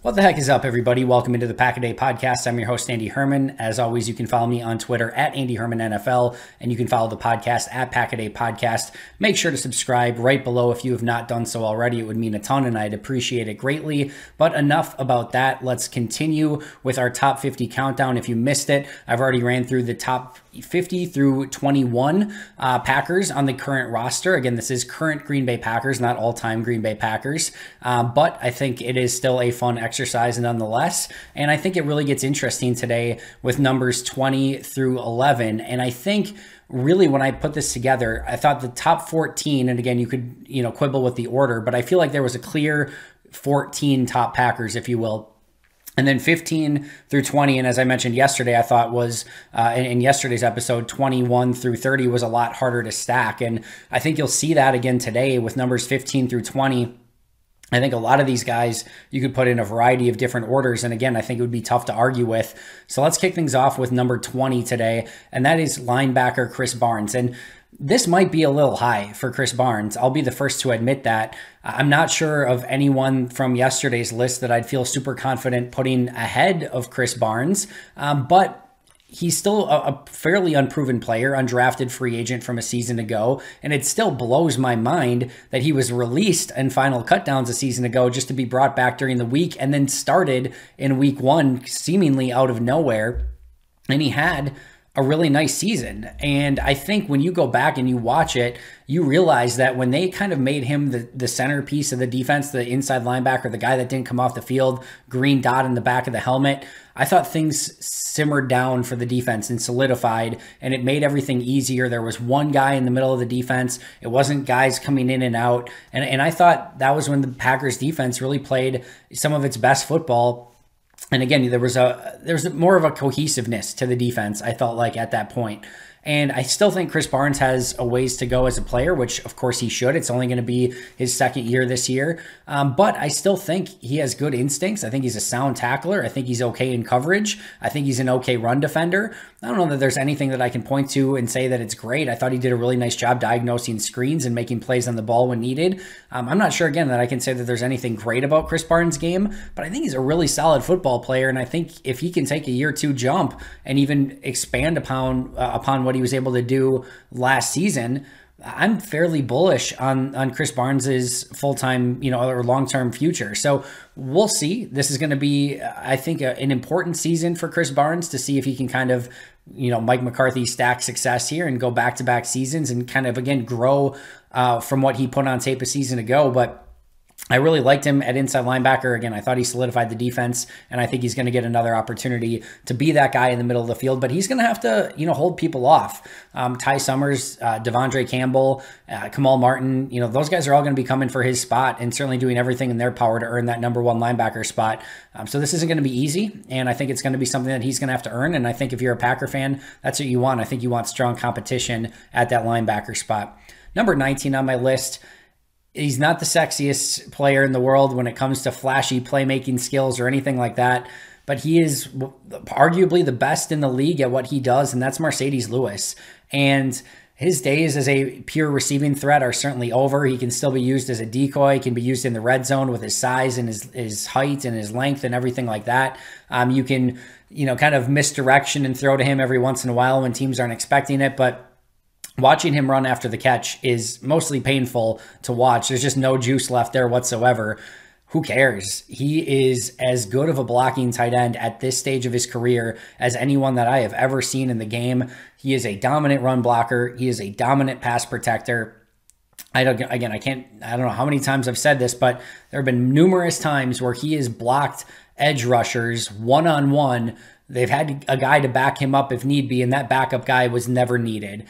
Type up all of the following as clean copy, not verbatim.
What the heck is up, everybody? Welcome into the Pack-A-Day podcast. I'm your host, Andy Herman. As always, you can follow me on Twitter at Andy Herman NFL, and you can follow the podcast at Pack-A-Day Podcast. Make sure to subscribe right below if you have not done so already. It would mean a ton, and I'd appreciate it greatly. But enough about that. Let's continue with our top 50 countdown. If you missed it, I've already ran through the top 50 through 21 Packers on the current roster. Again, this is current Green Bay Packers, not all-time Green Bay Packers, but I think it is still a fun exercise nonetheless, and I think it really gets interesting today with numbers 20 through 11, and I think really when I put this together, I thought the top 14, and again, you could quibble with the order, but I feel like there was a clear 14 top Packers, if you will. And then 15 through 20, and as I mentioned yesterday, I thought was, in yesterday's episode, 21 through 30 was a lot harder to stack. And I think you'll see that again today with numbers 15 through 20. I think a lot of these guys you could put in a variety of different orders. And again, I think it would be tough to argue with. So let's kick things off with number 20 today, and that is linebacker Krys Barnes. And this might be a little high for Krys Barnes. I'll be the first to admit that. I'm not sure of anyone from yesterday's list that I'd feel super confident putting ahead of Krys Barnes, but he's still a fairly unproven player, undrafted free agent from a season ago, and it still blows my mind that he was released in final cutdowns a season ago just to be brought back during the week and then started in week one seemingly out of nowhere, and he had a really nice season. And I think when you go back and you watch it, you realize that when they kind of made him the centerpiece of the defense, the inside linebacker, the guy that didn't come off the field, green dot in the back of the helmet, I thought things simmered down for the defense and solidified, and it made everything easier. There was one guy in the middle of the defense. It wasn't guys coming in and out. And I thought that was when the Packers defense really played some of its best football. And again, there was more of a cohesiveness to the defense, I felt like, at that point. And I still think Krys Barnes has a ways to go as a player, which of course he should. It's only going to be his second year this year. But I still think he has good instincts. I think he's a sound tackler. I think he's okay in coverage. I think he's an okay run defender. I don't know that there's anything that I can point to and say that it's great. I thought he did a really nice job diagnosing screens and making plays on the ball when needed. I'm not sure, again, that I can say that there's anything great about Krys Barnes' game, but I think he's a really solid football player. And I think if he can take a year or two jump and even expand upon what he was able to do last season, I'm fairly bullish on Krys Barnes's full-time, or long-term future. So we'll see. This is going to be, I think, an important season for Krys Barnes to see if he can kind of, Mike McCarthy stack success here and go back-to-back seasons and kind of, again, grow from what he put on tape a season ago. But I really liked him at inside linebacker. Again, I thought he solidified the defense, and I think he's going to get another opportunity to be that guy in the middle of the field, but he's going to have to, hold people off. Ty Summers, Devondre Campbell, Kamal Martin, those guys are all going to be coming for his spot and certainly doing everything in their power to earn that number one linebacker spot. So this isn't going to be easy, and I think it's going to be something that he's going to have to earn, and I think if you're a Packer fan, that's what you want. I think you want strong competition at that linebacker spot. Number 19 on my list. He's not the sexiest player in the world when it comes to flashy playmaking skills or anything like that, but he is arguably the best in the league at what he does, and that's Marcedes Lewis. And his days as a pure receiving threat are certainly over. He can still be used as a decoy. He can be used in the red zone with his size and his height and his length and everything like that. You can, kind of misdirection and throw to him every once in a while when teams aren't expecting it, but watching him run after the catch is mostly painful to watch. There's just no juice left there whatsoever. Who cares? He is as good of a blocking tight end at this stage of his career as anyone that I have ever seen in the game. He is a dominant run blocker. He is a dominant pass protector. I don't know how many times I've said this, but there have been numerous times where he has blocked edge rushers one-on-one. They've had a guy to back him up if need be, and that backup guy was never needed.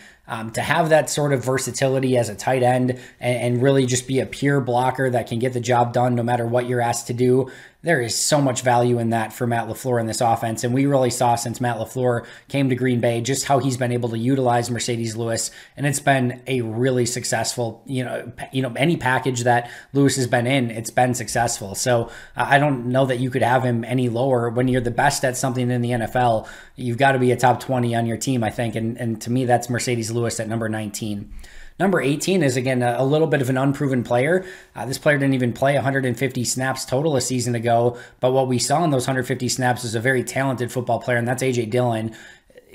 To have that sort of versatility as a tight end and really just be a pure blocker that can get the job done no matter what you're asked to do, there is so much value in that for Matt LaFleur in this offense. And we really saw since Matt LaFleur came to Green Bay just how he's been able to utilize Marcedes Lewis. And it's been a really successful, any package that Lewis has been in, it's been successful. So I don't know that you could have him any lower. When you're the best at something in the NFL, you've got to be a top 20 on your team, I think. And to me, that's Marcedes Lewis at number 19. Number 18 is, again, a little bit of an unproven player. This player didn't even play 150 snaps total a season ago, but what we saw in those 150 snaps is a very talented football player, and that's A.J. Dillon.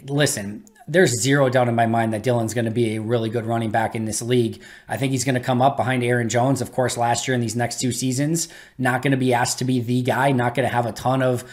Listen, there's zero doubt in my mind that Dillon's going to be a really good running back in this league. I think he's going to come up behind Aaron Jones. Of course, last year in these next 2 seasons, not going to be asked to be the guy, not going to have a ton of,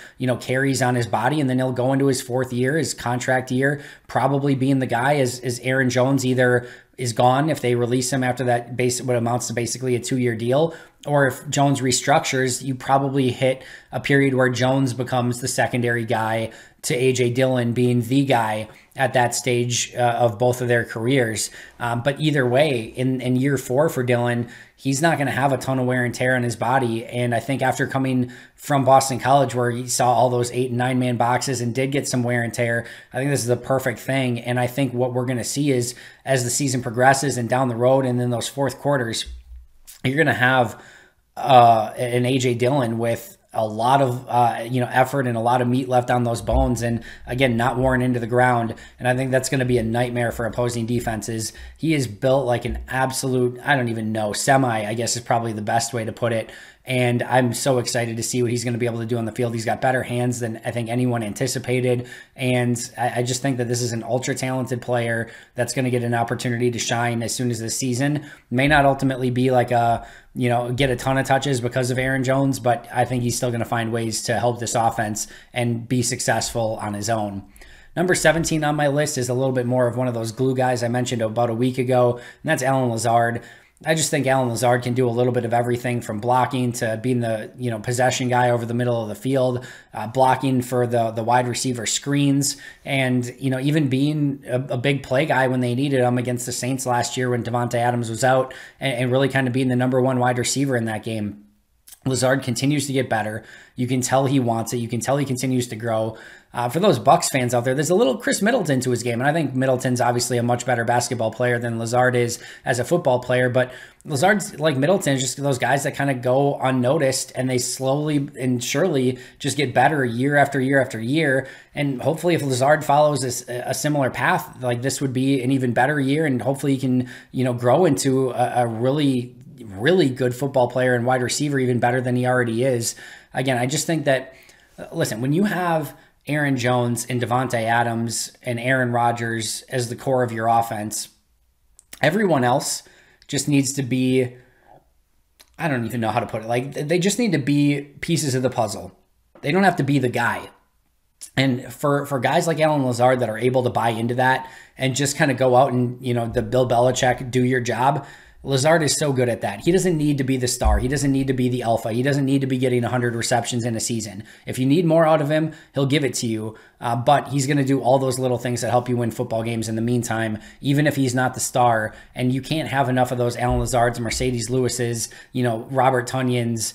carries on his body. And then he'll go into his 4th year, his contract year, probably being the guy as Aaron Jones either is gone if they release him after that what amounts to basically a 2-year deal, or if Jones restructures, you probably hit a period where Jones becomes the secondary guy to A.J. Dillon being the guy at that stage of both of their careers. But either way, in year 4 for Dillon, he's not going to have a ton of wear and tear on his body. And I think after coming from Boston College, where he saw all those 8 and 9 man boxes and did get some wear and tear, I think this is the perfect thing. And I think what we're going to see is, as the season progresses and down the road and in those 4th quarters, you're going to have an A.J. Dillon with a lot of effort and a lot of meat left on those bones, and again, not worn into the ground. And I think that's going to be a nightmare for opposing defenses. He is built like an absolute, I don't even know, semi, I guess is probably the best way to put it. And I'm so excited to see what he's going to be able to do on the field. He's got better hands than I think anyone anticipated. And I just think that this is an ultra talented player that's going to get an opportunity to shine as soon as this season. May not ultimately be like get a ton of touches because of Aaron Jones, but I think he's still going to find ways to help this offense and be successful on his own. Number 17 on my list is a little bit more of one of those glue guys I mentioned about a week ago, and that's Allen Lazard. I just think Allen Lazard can do a little bit of everything, from blocking to being the possession guy over the middle of the field, blocking for the wide receiver screens, and even being a big play guy when they needed him against the Saints last year when Davante Adams was out, and really kind of being the number 1 wide receiver in that game. Lazard continues to get better. You can tell he wants it. You can tell he continues to grow. For those Bucs fans out there, there's a little Chris Middleton to his game. And I think Middleton's obviously a much better basketball player than Lazard is as a football player. But Lazard's like Middleton, just those guys that kind of go unnoticed, and they slowly and surely just get better year after year after year. And hopefully if Lazard follows a similar path, like this would be an even better year. And hopefully he can, grow into a really good football player and wide receiver, even better than he already is. Again, I just think that, listen, when you have Aaron Jones and Davante Adams and Aaron Rodgers as the core of your offense, everyone else just needs to be, I don't even know how to put it. Like, they just need to be pieces of the puzzle. They don't have to be the guy. And for guys like Allen Lazard that are able to buy into that and just kind of go out and, the Bill Belichick, do your job, Lazard is so good at that. He doesn't need to be the star. He doesn't need to be the alpha. He doesn't need to be getting 100 receptions in a season. If you need more out of him, he'll give it to you. But he's going to do all those little things that help you win football games in the meantime, even if he's not the star. And you can't have enough of those Allen Lazards, Mercedes Lewis's, Robert Tunyons,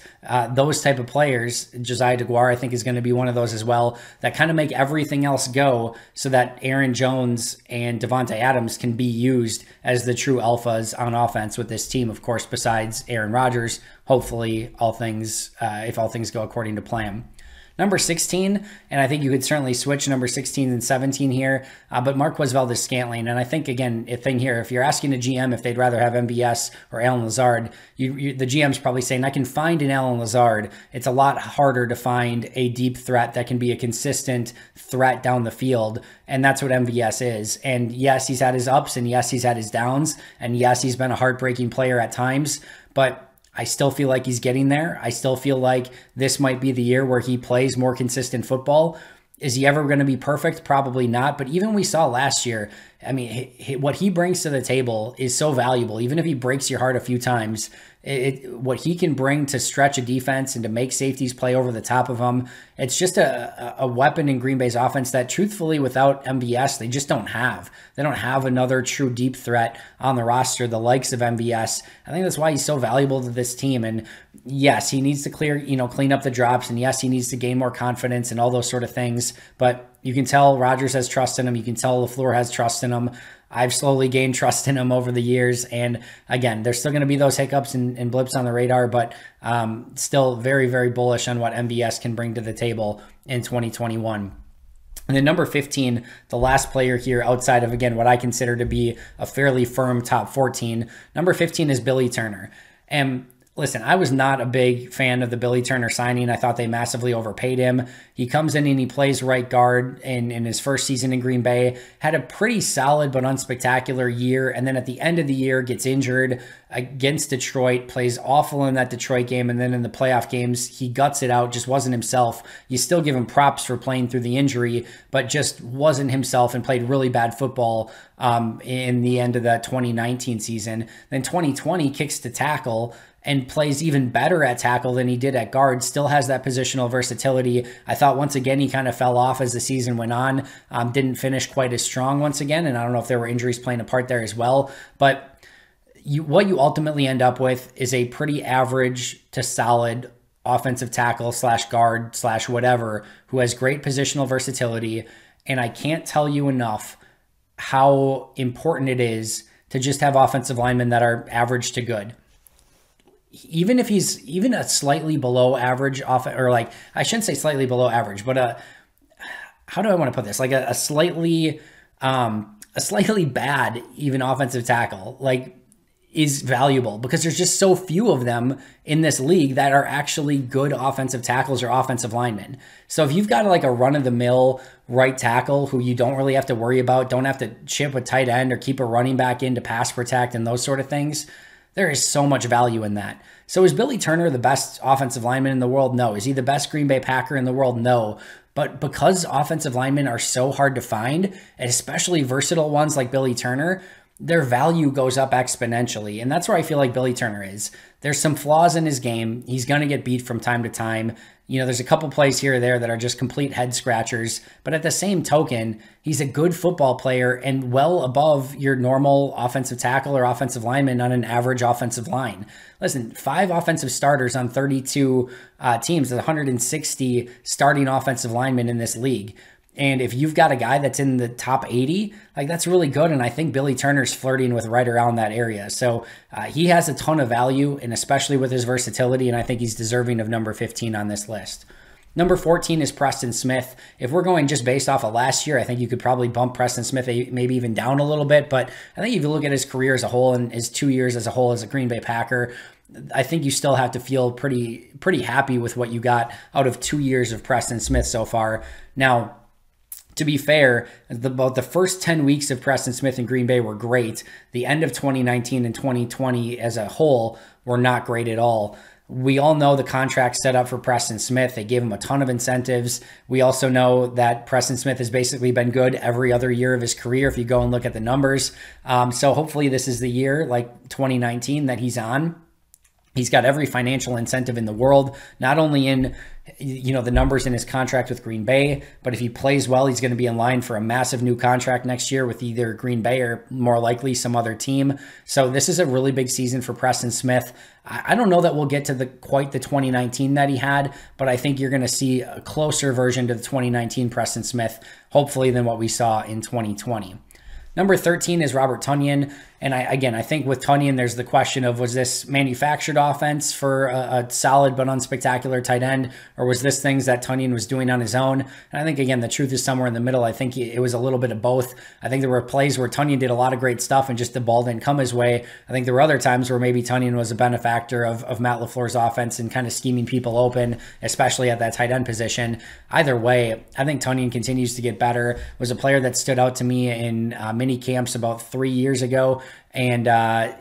those type of players. Josiah DeGuara, I think, is going to be one of those as well, that kind of make everything else go so that Aaron Jones and Davante Adams can be used as the true alphas on offense with this team, of course, besides Aaron Rodgers, hopefully if all things go according to plan. Number 16, and I think you could certainly switch number 16 and 17 here, but Marquez Valdes-Scantling. And I think, again, a thing here, if you're asking a GM if they'd rather have MVS or Allen Lazard, the GM's probably saying, I can find an Allen Lazard. It's a lot harder to find a deep threat that can be a consistent threat down the field, and that's what MVS is. And yes, he's had his ups, and yes, he's had his downs, and yes, he's been a heartbreaking player at times, but I still feel like he's getting there. I still feel like this might be the year where he plays more consistent football. Is he ever going to be perfect? Probably not. But even we saw last year, I mean, what he brings to the table is so valuable. Even if he breaks your heart a few times, what he can bring to stretch a defense and to make safeties play over the top of them, it's just a weapon in Green Bay's offense that, truthfully, without MVS, they just don't have. They don't have another true deep threat on the roster, the likes of MVS. I think that's why he's so valuable to this team. And yes, he needs to clean up the drops, and yes, he needs to gain more confidence and all those sort of things. But you can tell Rodgers has trust in him. You can tell LaFleur has trust in him. I've slowly gained trust in him over the years. And again, there's still going to be those hiccups and blips on the radar, but still very, very bullish on what MVS can bring to the table in 2021. And then number 15, the last player here outside of, again, what I consider to be a fairly firm top 14, number 15 is Billy Turner. And listen, I was not a big fan of the Billy Turner signing. I thought they massively overpaid him. He comes in and he plays right guard in his first season in Green Bay, had a pretty solid but unspectacular year, and then at the end of the year gets injured against Detroit, plays awful in that Detroit game, and then in the playoff games, he guts it out, just wasn't himself. You still give him props for playing through the injury, but just wasn't himself and played really bad football in the end of that 2019 season. Then 2020 kicks to tackle and plays even better at tackle than he did at guard, still has that positional versatility. I thought once again he kind of fell off as the season went on, didn't finish quite as strong once again, and I don't know if there were injuries playing a part there as well, but what you ultimately end up with is a pretty average to solid offensive tackle slash guard slash whatever who has great positional versatility, and I can't tell you enough how important it is to just have offensive linemen that are average to good. Even if he's even a slightly below average or like, I shouldn't say slightly below average, but how do I want to put this? Like a slightly bad even offensive tackle, like, is valuable because there's just so few of them in this league that are actually good offensive tackles or offensive linemen. So if you've got like a run-of-the-mill right tackle who you don't really have to worry about, don't have to chip a tight end or keep a running back in to pass protect and those sort of things, there is so much value in that. So is Billy Turner the best offensive lineman in the world? No. Is he the best Green Bay Packer in the world? No. But because offensive linemen are so hard to find, and especially versatile ones like Billy Turner, their value goes up exponentially. And that's where I feel like Billy Turner is. There's some flaws in his game. He's going to get beat from time to time. You know, there's a couple plays here or there that are just complete head scratchers. But at the same token, he's a good football player and well above your normal offensive tackle or offensive lineman on an average offensive line. Listen, 5 offensive starters on 32 teams, 160 starting offensive linemen in this league. And if you've got a guy that's in the top 80, like, that's really good. And I think Billy Turner's flirting with right around that area. So he has a ton of value, and especially with his versatility. And I think he's deserving of number 15 on this list. Number 14 is Preston Smith. If we're going just based off of last year, I think you could probably bump Preston Smith maybe even down a little bit. But I think if you look at his career as a whole and his 2 years as a whole as a Green Bay Packer, I think you still have to feel pretty happy with what you got out of 2 years of Preston Smith so far. Now, to be fair, about the first 10 weeks of Preston Smith in Green Bay were great. The end of 2019 and 2020 as a whole were not great at all. We all know the contract set up for Preston Smith. They gave him a ton of incentives. We also know that Preston Smith has basically been good every other year of his career if you go and look at the numbers. So hopefully this is the year, like 2019, that he's on. He's got every financial incentive in the world, not only in, you know, the numbers in his contract with Green Bay, but if he plays well, he's going to be in line for a massive new contract next year with either Green Bay or more likely some other team. So this is a really big season for Preston Smith. I don't know that we'll get to quite the 2019 that he had, but I think you're going to see a closer version to the 2019 Preston Smith, hopefully, than what we saw in 2020. Number 13 is Robert Tonyan. And I think with Tonyan, there's the question of, was this manufactured offense for a solid but unspectacular tight end, or was this things that Tonyan was doing on his own? And I think, again, the truth is somewhere in the middle. I think it was a little bit of both. I think there were plays where Tonyan did a lot of great stuff and just the ball didn't come his way. I think there were other times where maybe Tonyan was a benefactor of Matt LaFleur's offense and kind of scheming people open, especially at that tight end position. Either way, I think Tonyan continues to get better. Was a player that stood out to me in mini camps about 3 years ago, and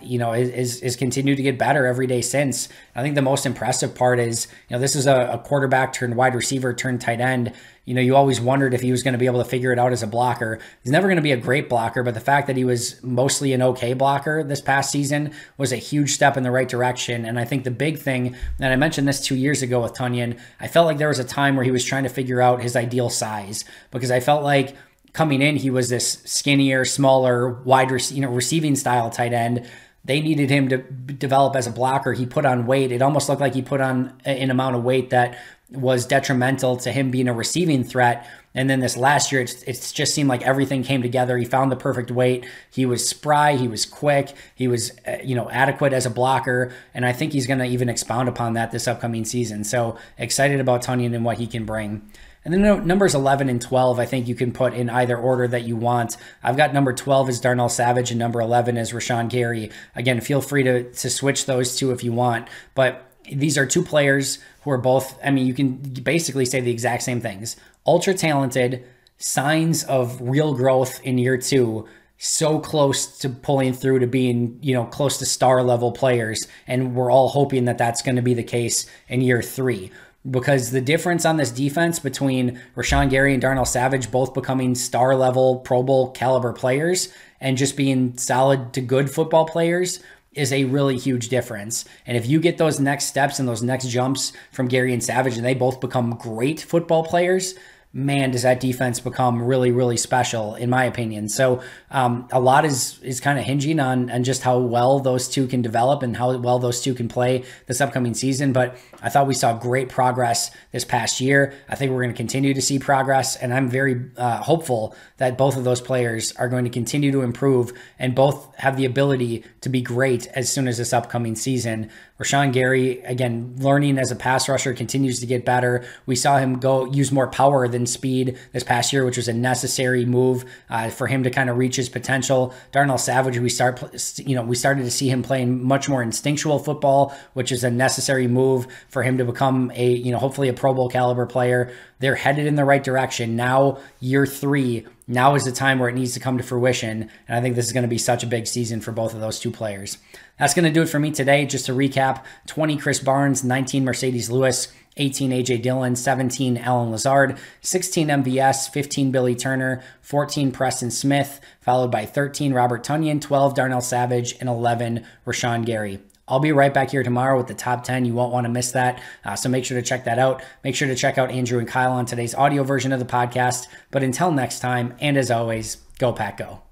is continued to get better every day since. I think the most impressive part is, this is a quarterback turned wide receiver turned tight end. You always wondered if he was going to be able to figure it out as a blocker. He's never going to be a great blocker, but the fact that he was mostly an okay blocker this past season was a huge step in the right direction. And I think the big thing, and I mentioned this 2 years ago with Tonyan, I felt like there was a time where he was trying to figure out his ideal size, because I felt like coming in, he was this skinnier, smaller, receiving style tight end. They needed him to develop as a blocker. He put on weight. It almost looked like he put on an amount of weight that was detrimental to him being a receiving threat. And then this last year, it's just seemed like everything came together. He found the perfect weight. He was spry. He was quick. He was, adequate as a blocker. And I think he's going to even expound upon that this upcoming season. So excited about Tonyan and what he can bring. And then numbers 11 and 12, I think you can put in either order that you want. I've got number 12 as Darnell Savage and number 11 as Rashawn Gary. Again, feel free to switch those two if you want. But these are two players who are both, I mean, you can basically say the exact same things. Ultra talented, signs of real growth in year 2, so close to pulling through to being, close to star level players. And we're all hoping that that's going to be the case in year 3. Because the difference on this defense between Rashawn Gary and Darnell Savage both becoming star level Pro Bowl caliber players and just being solid to good football players is a really huge difference. And if you get those next steps and those next jumps from Gary and Savage and they both become great football players, man, does that defense become really, really special, in my opinion. So a lot is kind of hinging on just how well those two can develop and how well those two can play this upcoming season. But I thought we saw great progress this past year. I think we're going to continue to see progress, and I'm very hopeful that both of those players are going to continue to improve and both have the ability to be great as soon as this upcoming season. Rashawn Gary, again, learning as a pass rusher, continues to get better. We saw him use more power than speed this past year, which was a necessary move for him to kind of reach his potential. Darnell Savage, we started to see him playing much more instinctual football, which is a necessary move for him to become hopefully a Pro Bowl caliber player. They're headed in the right direction. Now, year 3, now is the time where it needs to come to fruition. And I think this is going to be such a big season for both of those two players. That's going to do it for me today. Just to recap, 20 Chris Barnes, 19 Mercedes Lewis, 18 AJ Dillon, 17 Allen Lazard, 16 MVS, 15 Billy Turner, 14 Preston Smith, followed by 13 Robert Tonyan, 12 Darnell Savage, and 11 Rashawn Gary. I'll be right back here tomorrow with the top 10. You won't want to miss that. So make sure to check that out. Make sure to check out Andrew and Kyle on today's audio version of the podcast. But until next time, and as always, go Pack Go.